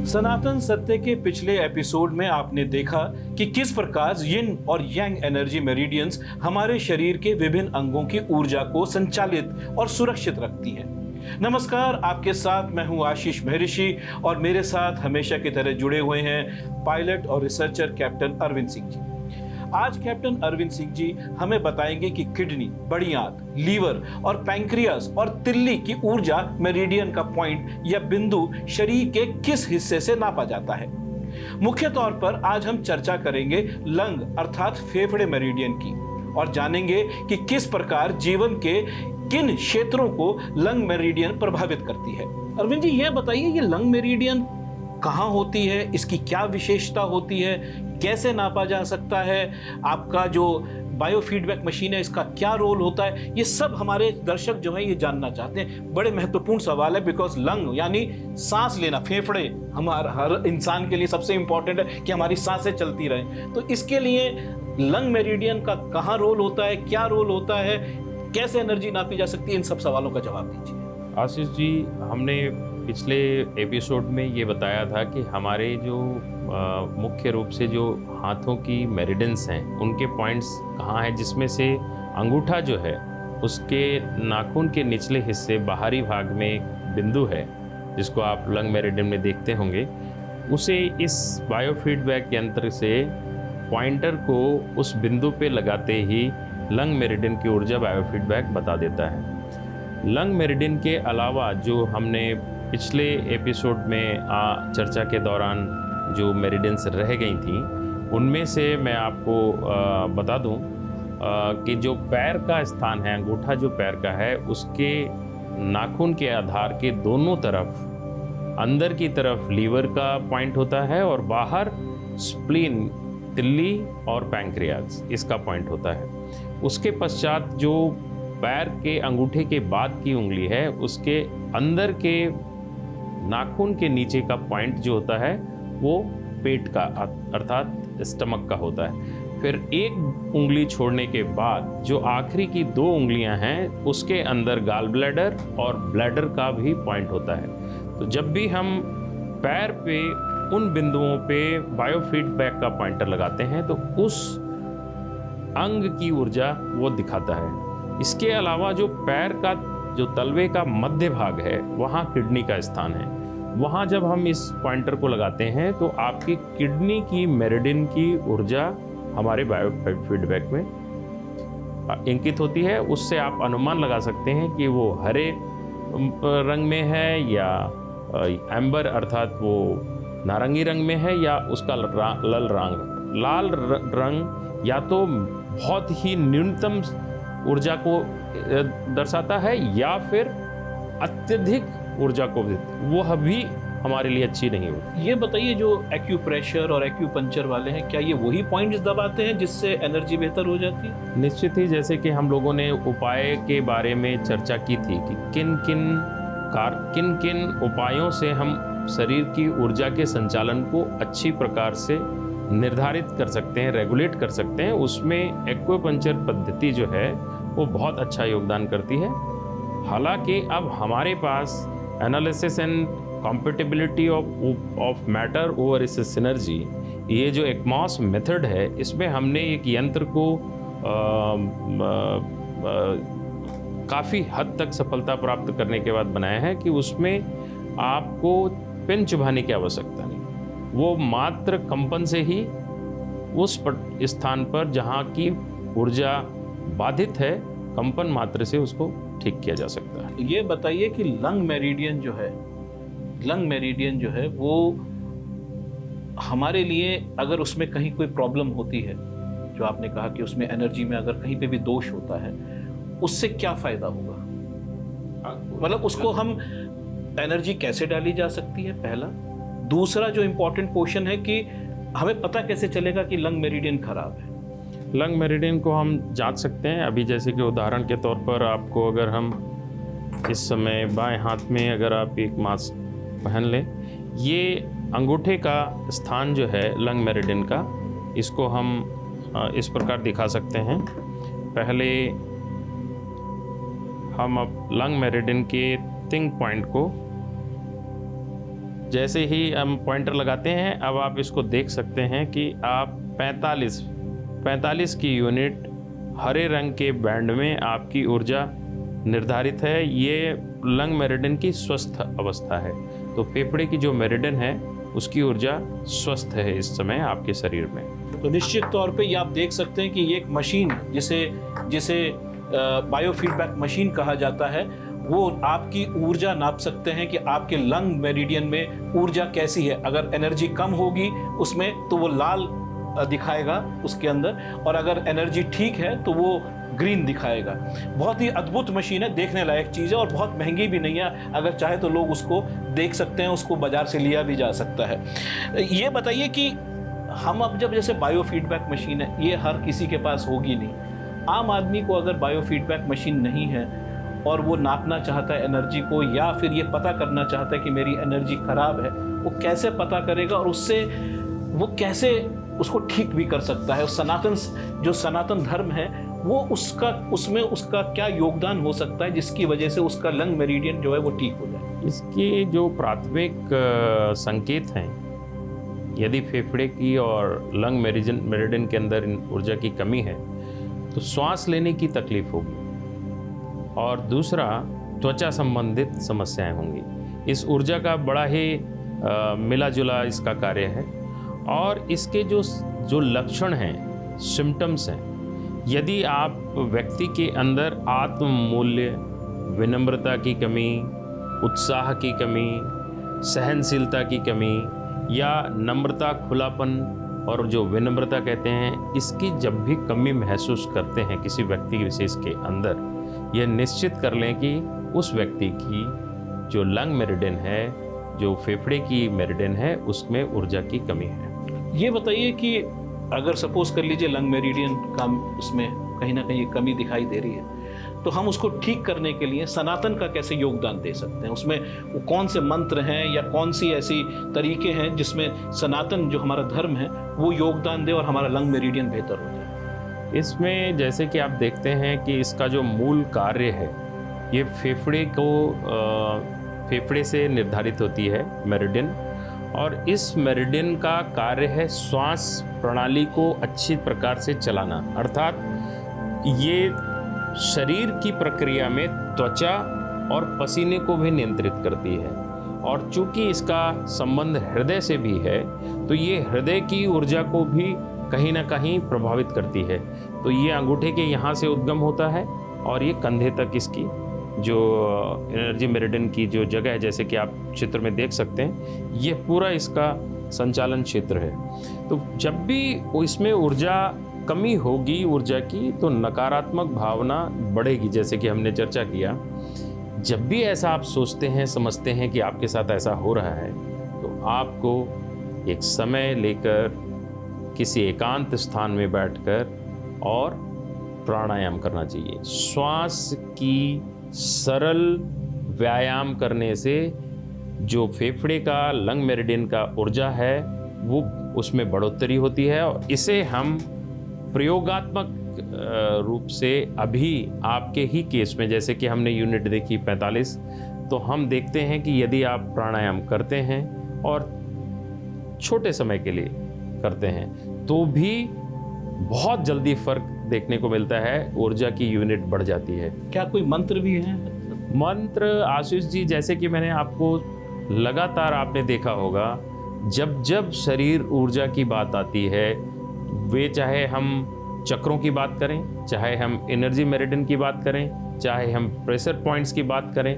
सनातन सत्य के पिछले एपिसोड में आपने देखा कि किस प्रकार यिन और यांग एनर्जी मेरिडियंस हमारे शरीर के विभिन्न अंगों की ऊर्जा को संचालित और सुरक्षित रखती हैं। नमस्कार, आपके साथ मैं हूं आशीष महर्षि और मेरे साथ हमेशा की तरह जुड़े हुए हैं पायलट और रिसर्चर कैप्टन अरविंद सिंह जी। आज कैप्टन अरविंद सिंह जी हमें बताएंगे कि किडनी, बड़ी आंत, लीवर और पैंक्रियास और तिल्ली की ऊर्जा मेरिडियन का पॉइंट या बिंदु शरीर के किस हिस्से से नापा जाता है। मुख्य तौर पर आज हम चर्चा करेंगे लंग अर्थात फेफड़े मेरिडियन की और जानेंगे कि किस प्रकार जीवन के किन क्षेत्रों को लंग मेरिडियन प्रभावित करती है। अरविंद जी, यह बताइए ये लंग मेरिडियन कहाँ होती है, इसकी क्या विशेषता होती है, कैसे नापा जा सकता है, आपका जो बायोफीडबैक मशीन है इसका क्या रोल होता है, ये सब हमारे दर्शक जो हैं ये जानना चाहते हैं। बड़े महत्वपूर्ण सवाल है बिकॉज लंग यानी सांस लेना, फेफड़े हमारा हर इंसान के लिए सबसे इंपॉर्टेंट है कि हमारी सांसें चलती रहें। तो इसके लिए लंग मेरिडियन का कहाँ रोल होता है, क्या रोल होता है, कैसे एनर्जी नापी जा सकती है, इन सब सवालों का जवाब दीजिए। आशीष जी, हमने पिछले एपिसोड में ये बताया था कि हमारे जो मुख्य रूप से जो हाथों की मेरिडियंस हैं उनके पॉइंट्स कहाँ हैं, जिसमें से अंगूठा जो है उसके नाखून के निचले हिस्से बाहरी भाग में एक बिंदु है जिसको आप लंग मेरिडियन में देखते होंगे। उसे इस बायोफीडबैक यंत्र से पॉइंटर को उस बिंदु पे लगाते ही लंग मेरिडियन की ऊर्जा बायोफीडबैक बता देता है। लंग मेरिडियन के अलावा जो हमने पिछले एपिसोड में चर्चा के दौरान जो मेरिडियंस रह गई थी उनमें से मैं आपको बता दूं कि जो पैर का स्थान है, अंगूठा जो पैर का है, उसके नाखून के आधार के दोनों तरफ अंदर की तरफ लीवर का पॉइंट होता है और बाहर स्प्लीन, तिल्ली और पैंक्रियाज इसका पॉइंट होता है। उसके पश्चात जो पैर के अंगूठे के बाद की उंगली है उसके अंदर के नाखून के नीचे का पॉइंट जो होता है वो पेट का अर्थात स्टमक का होता है। फिर एक उंगली छोड़ने के बाद जो आखिरी की दो उंगलियां हैं उसके अंदर गॉल ब्लैडर और ब्लैडर का भी पॉइंट होता है। तो जब भी हम पैर पे उन बिंदुओं पे बायोफीडबैक का पॉइंटर लगाते हैं तो उस अंग की ऊर्जा वो दिखाता है। इसके अलावा जो पैर का जो तलवे का मध्य भाग है वहाँ किडनी का स्थान है। वहाँ जब हम इस पॉइंटर को लगाते हैं तो आपकी किडनी की मेरिडियन की ऊर्जा हमारे बायोफीडबैक में इंकित होती है। उससे आप अनुमान लगा सकते हैं कि वो हरे रंग में है या एम्बर अर्थात वो नारंगी रंग में है या उसका लाल रंग या तो बहुत ही न्यूनतम ऊर्जा को दर्शाता है या फिर अत्यधिक ऊर्जा को, वो भी हमारे लिए अच्छी नहीं होती। ये बताइए, जो एक्यूप्रेशर और एक्यूपंक्चर वाले हैं, क्या ये वही पॉइंट्स दबाते हैं जिससे एनर्जी बेहतर हो जाती है? निश्चित ही, जैसे कि हम लोगों ने उपाय के बारे में चर्चा की थी कि किन किन उपायों से हम शरीर की ऊर्जा के संचालन को अच्छी प्रकार से निर्धारित कर सकते हैं, रेगुलेट कर सकते हैं। उसमें एक्यूपंक्चर पद्धति जो है वो बहुत अच्छा योगदान करती है। हालांकि अब हमारे पास analysis and compatibility of matter over इस सिनर्जी, ये जो एक्मॉस मेथड है, इसमें हमने एक यंत्र को काफ़ी हद तक सफलता प्राप्त करने के बाद बनाया है कि उसमें आपको पिन चुभाने की आवश्यकता नहीं, वो मात्र कंपन से ही उस स्थान पर जहाँ की ऊर्जा बाधित है, कंपन मात्र से उसको ठीक किया जा सकता है। ये बताइए कि लंग मेरिडियन जो है वो हमारे लिए, अगर उसमें कहीं कोई प्रॉब्लम होती है, जो आपने कहा कि उसमें एनर्जी में अगर कहीं पे भी दोष होता है, उससे क्या फायदा होगा? मतलब उसको हम एनर्जी कैसे डाली जा सकती है, पहला। दूसरा जो इम्पोर्टेंट क्वेश्चन है कि हमें पता कैसे चलेगा कि लंग मेरिडियन खराब है? लंग मेरिडियन को हम जांच सकते हैं। अभी जैसे कि उदाहरण के तौर पर आपको, अगर हम इस समय बाएं हाथ में अगर आप एक मास्क पहन लें, ये अंगूठे का स्थान जो है लंग मेरिडियन का, इसको हम इस प्रकार दिखा सकते हैं। पहले हम अब लंग मेरिडियन के थिंग पॉइंट को जैसे ही हम पॉइंटर लगाते हैं, अब आप इसको देख सकते हैं कि आप 45 की यूनिट हरे रंग के बैंड में आपकी ऊर्जा निर्धारित है। ये लंग मेरिडियन की स्वस्थ अवस्था है। तो फेफड़े की जो मेरिडियन है उसकी ऊर्जा स्वस्थ है इस समय आपके शरीर में। तो निश्चित तौर पे ये आप देख सकते हैं कि ये एक मशीन जिसे बायोफीडबैक मशीन कहा जाता है, वो आपकी ऊर्जा नाप सकते हैं कि आपके लंग मेरिडियन में ऊर्जा कैसी है। अगर एनर्जी कम होगी उसमें तो वो लाल दिखाएगा उसके अंदर, और अगर एनर्जी ठीक है तो वो ग्रीन दिखाएगा। बहुत ही अद्भुत मशीन है, देखने लायक चीज़ है और बहुत महंगी भी नहीं है। अगर चाहे तो लोग उसको देख सकते हैं, उसको बाजार से लिया भी जा सकता है। ये बताइए कि हम अब जब जैसे बायोफीडबैक मशीन है, ये हर किसी के पास होगी नहीं। आम आदमी को अगर बायोफीडबैक मशीन नहीं है और वो नापना चाहता है एनर्जी को, या फिर ये पता करना चाहता है कि मेरी एनर्जी खराब है, वो कैसे पता करेगा और उससे वो कैसे उसको ठीक भी कर सकता है? जो सनातन धर्म है वो उसमें उसका क्या योगदान हो सकता है जिसकी वजह से उसका लंग मेरिडियन जो है वो ठीक हो जाए? इसके जो प्राथमिक संकेत हैं, यदि फेफड़े की और लंग मेरिडियन के अंदर ऊर्जा की कमी है तो श्वास लेने की तकलीफ होगी, और दूसरा त्वचा संबंधित समस्याएं होंगी। इस ऊर्जा का बड़ा ही मिला जुला इसका कार्य है। और इसके जो लक्षण हैं, सिम्टम्स हैं, यदि आप व्यक्ति के अंदर आत्ममूल्य, विनम्रता की कमी, उत्साह की कमी, सहनशीलता की कमी, या नम्रता, खुलापन और जो विनम्रता कहते हैं, इसकी जब भी कमी महसूस करते हैं किसी व्यक्ति विशेष के अंदर, यह निश्चित कर लें कि उस व्यक्ति की जो लंग मेरिडियन है, जो फेफड़े की मेरिडियन है, उसमें ऊर्जा की कमी है। ये बताइए कि अगर सपोज कर लीजिए लंग मेरिडियन का उसमें कहीं ना कहीं कमी दिखाई दे रही है, तो हम उसको ठीक करने के लिए सनातन का कैसे योगदान दे सकते हैं? उसमें वो कौन से मंत्र हैं या कौन सी ऐसी तरीके हैं जिसमें सनातन जो हमारा धर्म है वो योगदान दे और हमारा लंग मेरिडियन बेहतर हो जाए? इसमें जैसे कि आप देखते हैं कि इसका जो मूल कार्य है, ये फेफड़े से निर्धारित होती है मेरिडियन, और इस मेरिडियन का कार्य है श्वास प्रणाली को अच्छी प्रकार से चलाना। अर्थात ये शरीर की प्रक्रिया में त्वचा और पसीने को भी नियंत्रित करती है, और चूंकि इसका संबंध हृदय से भी है तो ये हृदय की ऊर्जा को भी कहीं ना कहीं प्रभावित करती है। तो ये अंगूठे के यहाँ से उद्गम होता है और ये कंधे तक इसकी जो एनर्जी मेरिडियन की जो जगह है, जैसे कि आप चित्र में देख सकते हैं, ये पूरा इसका संचालन क्षेत्र है। तो जब भी इसमें ऊर्जा कमी होगी ऊर्जा की, तो नकारात्मक भावना बढ़ेगी। जैसे कि हमने चर्चा किया, जब भी ऐसा आप सोचते हैं, समझते हैं कि आपके साथ ऐसा हो रहा है, तो आपको एक समय लेकर किसी एकांत स्थान में बैठकर और प्राणायाम करना चाहिए। श्वास की सरल व्यायाम करने से जो फेफड़े का लंग मेरिडियन का ऊर्जा है वो उसमें बढ़ोतरी होती है, और इसे हम प्रयोगात्मक रूप से अभी आपके ही केस में, जैसे कि हमने यूनिट देखी 45, तो हम देखते हैं कि यदि आप प्राणायाम करते हैं और छोटे समय के लिए करते हैं तो भी बहुत जल्दी फर्क देखने को मिलता है, ऊर्जा की यूनिट बढ़ जाती है। क्या कोई मंत्र भी है? मंत्र आशीष जी, जैसे कि मैंने आपको लगातार आपने देखा होगा, जब जब शरीर ऊर्जा की बात आती है, वे चाहे हम चक्रों की बात करें, चाहे हम एनर्जी मेरिडियन की बात करें, चाहे हम प्रेशर पॉइंट्स की बात करें,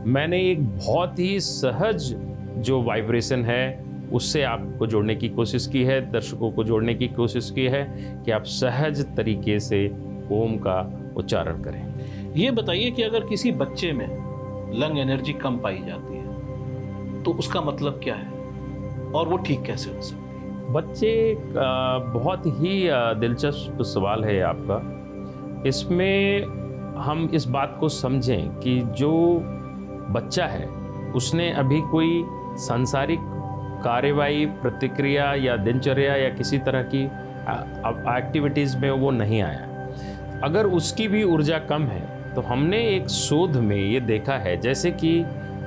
मैंने एक बहुत ही सहज जो वाइब्रेशन है उससे आपको जोड़ने की कोशिश की है, दर्शकों को जोड़ने की कोशिश की है कि आप सहज तरीके से ओम का उच्चारण करें। ये बताइए कि अगर किसी बच्चे में लंग एनर्जी कम पाई जाती है तो उसका मतलब क्या है और वो ठीक कैसे हो सकती है? बच्चे बहुत ही दिलचस्प सवाल है आपका। इसमें हम इस बात को समझें कि जो बच्चा है उसने अभी कोई सांसारिक कार्यवाही, प्रतिक्रिया या दिनचर्या या किसी तरह की एक्टिविटीज़ में वो नहीं आया। अगर उसकी भी ऊर्जा कम है तो हमने एक शोध में ये देखा है, जैसे कि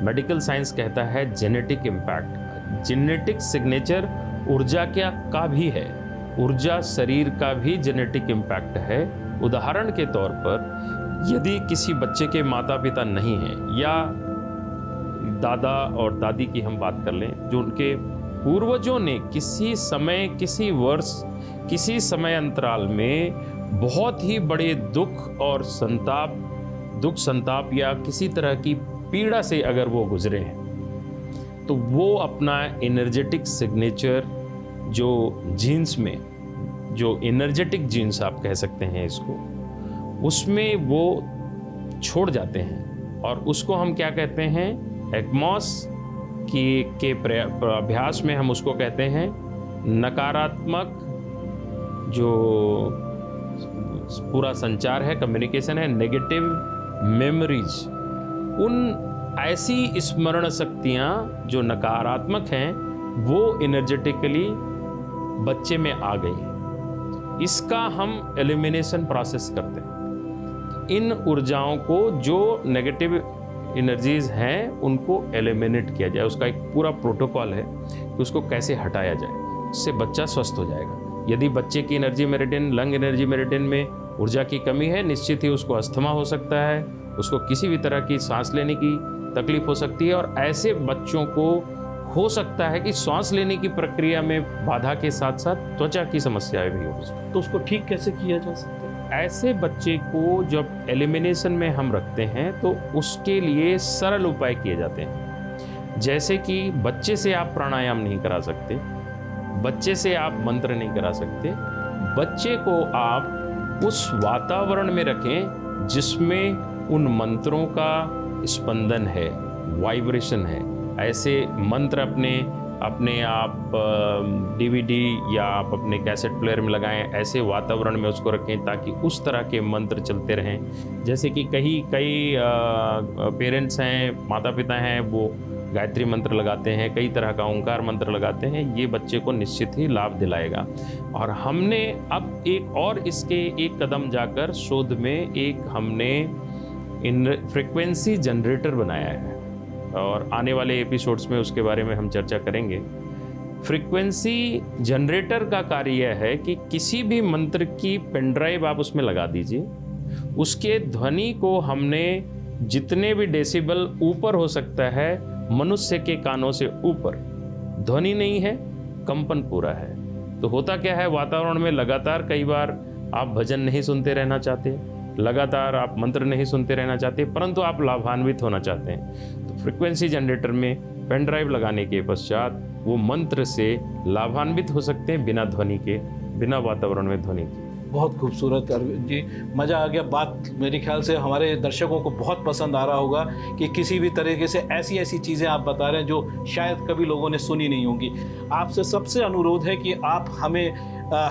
मेडिकल साइंस कहता है जेनेटिक इम्पैक्ट, जेनेटिक सिग्नेचर ऊर्जा का भी है, ऊर्जा शरीर का भी जेनेटिक इम्पैक्ट है। उदाहरण के तौर पर यदि किसी बच्चे के माता पिता नहीं हैं या दादा और दादी की हम बात कर लें, जो उनके पूर्वजों ने किसी समय, किसी वर्ष, किसी समय अंतराल में बहुत ही बड़े दुख संताप या किसी तरह की पीड़ा से अगर वो गुजरे हैं, तो वो अपना एनर्जेटिक सिग्नेचर जो जीन्स में, जो एनर्जेटिक जीन्स आप कह सकते हैं इसको, उसमें वो छोड़ जाते हैं। और उसको हम क्या कहते हैं, एक्मॉस के अभ्यास में हम उसको कहते हैं नकारात्मक जो पूरा संचार है, कम्युनिकेशन है, नेगेटिव मेमोरीज। उन ऐसी स्मरण शक्तियाँ जो नकारात्मक हैं वो एनर्जेटिकली बच्चे में आ गई हैं। इसका हम एलिमिनेशन प्रोसेस करते हैं। इन ऊर्जाओं को, जो नेगेटिव एनर्जीज हैं, उनको एलिमिनेट किया जाए। उसका एक पूरा प्रोटोकॉल है कि उसको कैसे हटाया जाए, उससे बच्चा स्वस्थ हो जाएगा। यदि बच्चे की energy meridian, lung energy meridian में ऊर्जा की कमी है, निश्चित ही उसको अस्थमा हो सकता है, उसको किसी भी तरह की सांस लेने की तकलीफ हो सकती है। और ऐसे बच्चों को हो सकता है कि सांस लेने की प्रक्रिया में बाधा के साथ साथ त्वचा की समस्याएं भी हो सकती हैं। तो उसको ठीक कैसे किया जा सकता है? ऐसे बच्चे को जब एलिमिनेशन में हम रखते हैं तो उसके लिए सरल उपाय किए जाते हैं। जैसे कि बच्चे से आप प्राणायाम नहीं करा सकते, बच्चे से आप मंत्र नहीं करा सकते, बच्चे को आप उस वातावरण में रखें जिसमें उन मंत्रों का स्पंदन है, वाइब्रेशन है। ऐसे मंत्र अपने आप डीवीडी या आप अपने कैसेट प्लेयर में लगाएं, ऐसे वातावरण में उसको रखें ताकि उस तरह के मंत्र चलते रहें। जैसे कि कई पेरेंट्स हैं, माता पिता हैं, वो गायत्री मंत्र लगाते हैं, कई तरह का ओंकार मंत्र लगाते हैं। ये बच्चे को निश्चित ही लाभ दिलाएगा। और हमने अब इसके एक कदम जाकर शोध में हमने फ्रीक्वेंसी जनरेटर बनाया है और आने वाले एपिसोड्स में उसके बारे में हम चर्चा करेंगे। फ्रीक्वेंसी जनरेटर का कार्य यह है कि किसी भी मंत्र की पेन ड्राइव आप उसमें लगा दीजिए, उसके ध्वनि को हमने जितने भी डेसिबल ऊपर हो सकता है, मनुष्य के कानों से ऊपर, ध्वनि नहीं है, कंपन पूरा है। तो होता क्या है, वातावरण में लगातार कई बार आप भजन नहीं सुनते रहना चाहते, लगातार आप मंत्र नहीं सुनते रहना चाहते, परंतु आप लाभान्वित होना चाहते हैं। तो फ्रीक्वेंसी जनरेटर में पेन ड्राइव लगाने के पश्चात वो मंत्र से लाभान्वित हो सकते हैं बिना ध्वनि के, बिना वातावरण में ध्वनि के। बहुत खूबसूरत अरविंद जी, मज़ा आ गया। बात मेरे ख्याल से हमारे दर्शकों को बहुत पसंद आ रहा होगा कि किसी भी तरीके से ऐसी चीज़ें आप बता रहे हैं जो शायद कभी लोगों ने सुनी नहीं होंगी। आपसे सबसे अनुरोध है कि आप हमें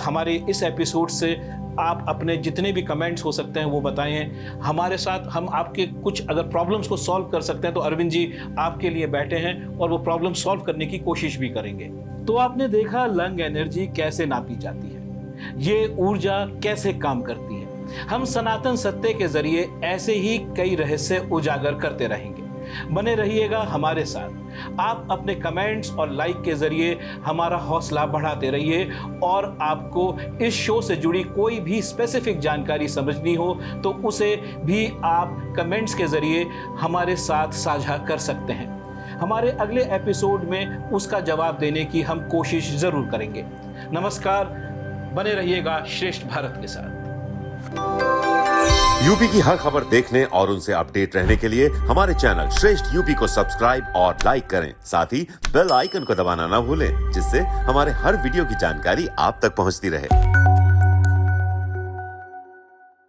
हमारे इस एपिसोड से आप अपने जितने भी कमेंट्स हो सकते हैं वो बताएं हमारे साथ। हम आपके कुछ अगर प्रॉब्लम्स को सॉल्व कर सकते हैं तो अरविंद जी आपके लिए बैठे हैं और वो प्रॉब्लम सॉल्व करने की कोशिश भी करेंगे। तो आपने देखा लंग एनर्जी कैसे नापी जाती है, ये ऊर्जा कैसे काम करती है। हम सनातन सत्य के जरिए ऐसे ही कई रहस्य उजागर करते रहेंगे। बने रहिएगा हमारे साथ। आप अपने कमेंट्स और लाइक के जरिए हमारा हौसला बढ़ाते रहिए। और आपको इस शो से जुड़ी कोई भी स्पेसिफिक जानकारी समझनी हो तो उसे भी आप कमेंट्स के जरिए हमारे साथ साझा कर सकते हैं। हमारे अगले एपिसोड में उसका जवाब देने की हम कोशिश जरूर करेंगे। नमस्कार, बने रहिएगा श्रेष्ठ भारत के साथ। यूपी की हर खबर देखने और उनसे अपडेट रहने के लिए हमारे चैनल श्रेष्ठ यूपी को सब्सक्राइब और लाइक करें। साथ ही बेल आइकन को दबाना ना भूलें, जिससे हमारे हर वीडियो की जानकारी आप तक पहुंचती रहे।